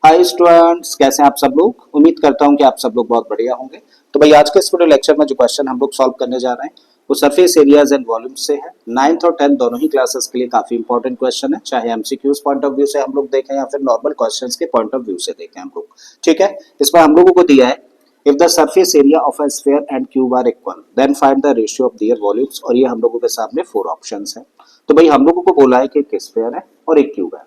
Hi students, कैसे हैं आप सब लोग। उम्मीद करता हूं कि आप सब लोग बहुत बढ़िया होंगे। तो भाई आज के इस वीडियो लेक्चर में जो क्वेश्चन हम लोग सॉल्व करने जा रहे हैं वो सरफेस एरियाज एंड वॉल्यूम्स से है। 9th और 10th दोनों ही क्लासेस के लिए काफी इंपॉर्टेंट क्वेश्चन है, चाहे एमसीक्यूज पॉइंट ऑफ व्यू से हम लोग देखें या फिर नॉर्मल क्वेश्चंस के पॉइंट ऑफ व्यू से देखें हम लोग। ठीक है, इसमें हम लोगों को दिया है if the surface area of a sphere and cube are equal then find the ratio of their volumes, और ये हम लोगों के सामने 4 ऑप्शंस हैं। तो भाई हम लोगों को बोला है कि एक स्फीयर है और एक क्यूब है,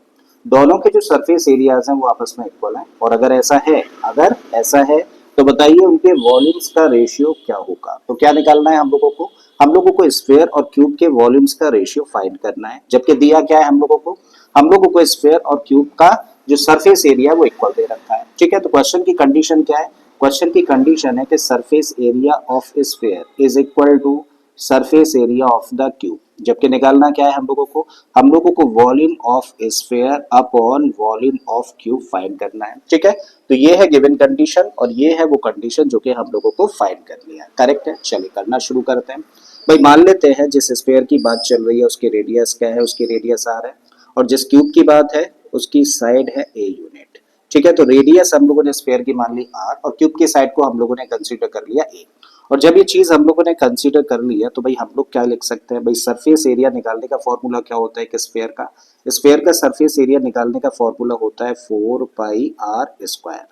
दोनों के जो सरफेस एरियाज हैं वो आपस में इक्वल हैं, और अगर ऐसा है तो बताइए उनके वॉल्यूम्स का रेशियो क्या होगा। तो क्या निकालना है हम लोगों को स्फीयर और क्यूब के वॉल्यूम्स का रेशियो फाइंड करना है, जबकि दिया क्या है हम लोगों को स्फीयर और क्यूब का जो सरफेस एरिया वो इक्वल दे रखा है। ठीक है, तो क्वेश्चन की कंडीशन क्या है? क्वेश्चन की कंडीशन है कि surface area of sphere is equal to surface area of the cube, जबकि निकालना क्या है हम लोगों को volume of sphere upon volume of cube find करना है। ठीक है, तो ये है गिवन कंडीशन और ये है वो कंडीशन जो कि हम लोगों को फाइंड करनी है। करेक्ट है, चलिए करना शुरू करते हैं। भाई मान लेते हैं जिस स्फीयर की बात चल रही है उसकी रेडियस क्या है, उसकी रेडियस आर है, और जिस क्यूब की बात है उसकी साइड है ए यूनिट। ठीक है, तो रेडियस हम लोगों ने स्फीयर की मान ली आर और क्यूब की साइड को हम लोगों ने कंसीडर कर लिया ए। और जब ये चीज हम लोगों ने कंसीडर कर लिया तो भाई हम लोग क्या लिख सकते हैं? भाई सरफेस एरिया निकालने का फॉर्मूला क्या होता है? एक स्फीयर का सरफेस एरिया निकालने का फॉर्मूला होता है 4 पाई आर स्क्वायर,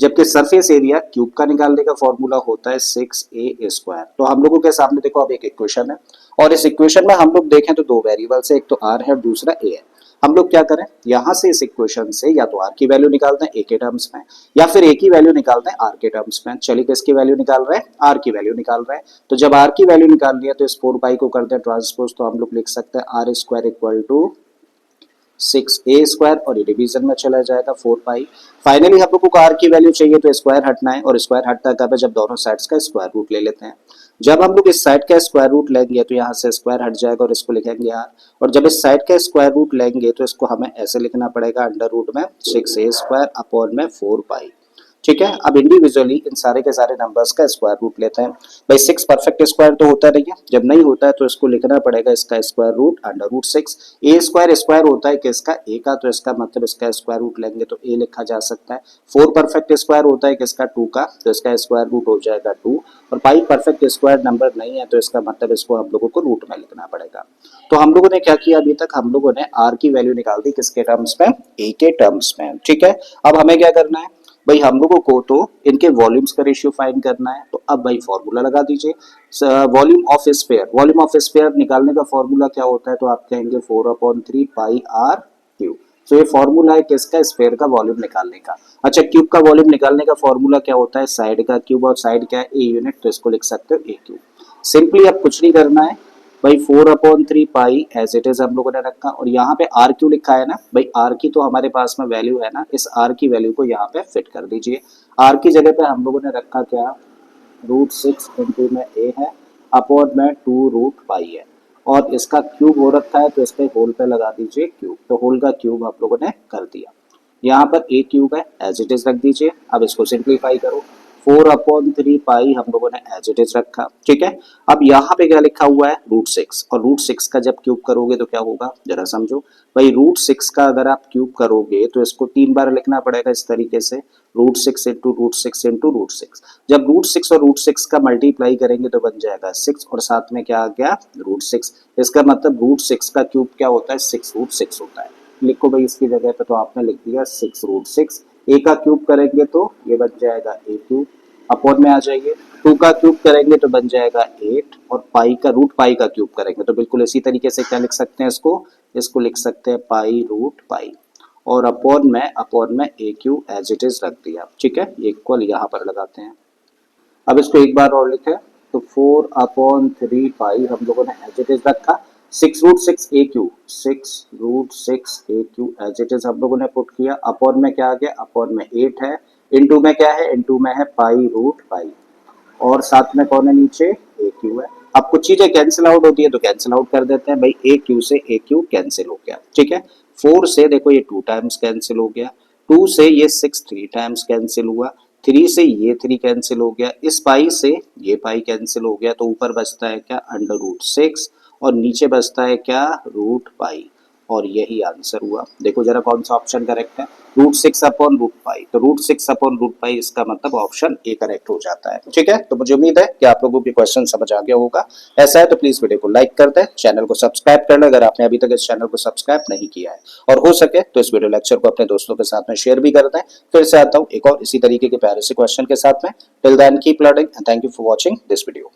जबकि सरफेस एरिया क्यूब का निकालने का फॉर्मूला होता है 6a स्क्वायर। तो हम लोगों के सामने देखो अब एक इक्वेशन है, और इस इक्वेशन में हम लोग देखें तो दो वेरिएबल्स है, एक तो आर है और दूसरा ए है। हम लोग क्या करें, यहां से इस इक्वेशन से या तो आर की वैल्यू निकालते हैं ए के टर्म्स में या फिर ए की वैल्यू निकालते हैं आर के टर्म्स में। चलिए किसकी वैल्यू निकाल रहे हैं? आर की वैल्यू निकाल रहे हैं। तो जब आर की वैल्यू निकाल लिया तो इस 4 पाई को करते हैं ट्रांसपोज, तो हम लोग लिख सकते हैं r square equal to 6a square, और ये डिवीजन में चला जाएगा 4 पाई। फाइनली हम लोगों को आर की वैल्यू चाहिए तो स्क्वायर हटना है, और स्क्वायर हटता कब है? जब दोनों साइड्स का स्क्वायर रूट ले लेते हैं। जब हम लोग इस साइड का स्क्वायर रूट लेंगे तो यहाँ से स्क्वायर हट जाएगा और इसको लिखेंगे आर, और जब इस साइड का स्क्वायर रूट लेंगे तो इसको हमें ऐसे लिखना पड़ेगा अंडर रूट में 6a स्क्वायर अपॉन में 4 पाई। ठीक है, अब इंडिविजुअली इन सारे के सारे नंबर्स का स्क्वायर रूट लेते हैं। भाई 6 परफेक्ट स्क्वायर तो होता नहीं है, जब नहीं होता है तो इसको लिखना पड़ेगा इसका स्क्वायर रूट अंडर रूट 6। ए स्क्वायर स्क्वायर होता है किसका? ए का, तो इसका मतलब इसका स्क्वायर रूट लेंगे तो ए लिखा जा सकता है। 4 परफेक्ट स्क्वायर होता है किसका? 2 का, तो इसका स्क्वायर रूट हो जाएगा 2। और पाई परफेक्ट स्क्वायर नंबर नहीं है तो इसका मतलब इसको हम लोगों को रूट में लिखना पड़ेगा। तो हम लोगों ने क्या किया? अभी तक हम लोगों ने आर की वैल्यू निकाल दी किसके टर्म्स में? ए के टर्म्स में। ठीक है, अब हमें क्या करना है? भाई हम लोगों को तो इनके वॉल्यूम्स का रेशियो फाइंड करना है। तो अब भाई फॉर्मूला लगा दीजिए, वॉल्यूम ऑफ स्फीयर निकालने का फॉर्मूला क्या होता है? तो आप कहेंगे 4/3 पाई आर क्यूब। तो ये फॉर्मूला है किसका? स्फीयर का वॉल्यूम निकालने का। अच्छा, क्यूब का वॉल्यूम निकालने का फॉर्मूला क्या होता है? साइड का क्यूब, और साइड क्या है? ए यूनिट, तो इसको लिख सकते हो ए क्यूब। सिंपली अब कुछ नहीं करना है भाई, 4/3 पाई एज इट इज हम लोगों ने रखा, और यहाँ पे आर क्यू लिखा है ना भाई, आर की तो हमारे पास में वैल्यू है ना, इस आर की वैल्यू को यहाँ पे फिट कर दीजिए। आर की जगह पे हम लोगों ने रखा क्या? रूट 6 इंटू में ए है अपॉन में 2 रूट पाई है, और इसका क्यूब हो रखा है तो इस पे होल पे लगा दीजिए क्यूब, तो होल का क्यूब हम लोगों ने कर दिया। यहाँ पर ए क्यूब है एज इट इज रख दीजिए। अब इसको सिंप्लीफाई करो, 4/3 पाई हम लोगों ने एज इट इज रखा। ठीक है, अब यहाँ पे क्या लिखा हुआ है? रूट 6, और रूट 6 का जब क्यूब करोगे तो क्या होगा जरा समझो। भाई रूट 6 का अगर आप क्यूब करोगे तो इसको 3 बार लिखना पड़ेगा इस तरीके से, root 6 into root 6 into root 6। जब रूट 6 और रूट 6 का मल्टीप्लाई करेंगे तो बन जाएगा 6, और साथ में क्या आ गया? रूट 6। इसका मतलब रूट 6 का क्यूब क्या होता है? 6√6 होता है। लिखो भाई इसकी जगह पे, तो आपने लिख दिया 6√6। ए का क्यूब करेंगे तो ये बन जाएगा ए क्यूब, अपॉन में आ जाइए 2 का क्यूब करेंगे तो बन जाएगा 8, और रूट पाई का क्यूब करेंगे तो बिल्कुल इसी तरीके से क्या लिख सकते हैं? इसको लिख सकते हैं पाई√पाई, और अपॉन में ए क्यू एज इट इज रख दिया। ठीक है, इक्वल यहाँ पर लगाते हैं। अब इसको एक बार और लिखे तो 4/3 पाई हम लोगों ने एज इट इज रखा, 6√6 ए क्यू एज इट इज हम लोगों ने पुट किया, अपॉन में क्या आ गया? अपॉन में 8 है, इनटू में क्या है? इनटू में है पाई√पाई, और साथ में कौन है नीचे? ए क्यू है। अब कुछ चीजें कैंसिल आउट होती है तो कैंसिल आउट कर देते हैं भाई, ए क्यू से ए क्यू कैंसिल हो गया। ठीक है, 4 से देखो ये 2 टाइम्स कैंसिल हो गया, 2 से ये 6 3 टाइम्स कैंसिल हुआ, 3 से ये 3 कैंसिल हो गया, इस पाई से ये पाई कैंसिल हो गया, तो ऊपर बचता है क्या? अंडर रूट 6, और नीचे बचता है क्या? Root pi. और यही आंसर हुआ। देखो जरा कौन सा ऑप्शन करेक्ट है, √6/√5। तो √6/√5 इसका मतलब ऑप्शन ए करेक्ट हो जाता है। ठीक है, तो मुझे उम्मीद है कि आप लोगों के क्वेश्चन समझ आ गया होगा। ऐसा है तो प्लीज वीडियो को लाइक कर दें, चैनल को सब्सक्राइब कर लें अगर आपने अभी तक इस चैनल को सब्सक्राइब नहीं किया है, और हो सके तो इस वीडियो लेक्चर को अपने दोस्तों के साथ में शेयर भी कर दें। फिर से आता हूँ एक और इसी तरीके के प्यारे से क्वेश्चन के साथ में। Till then keep learning and thank you for watching this video.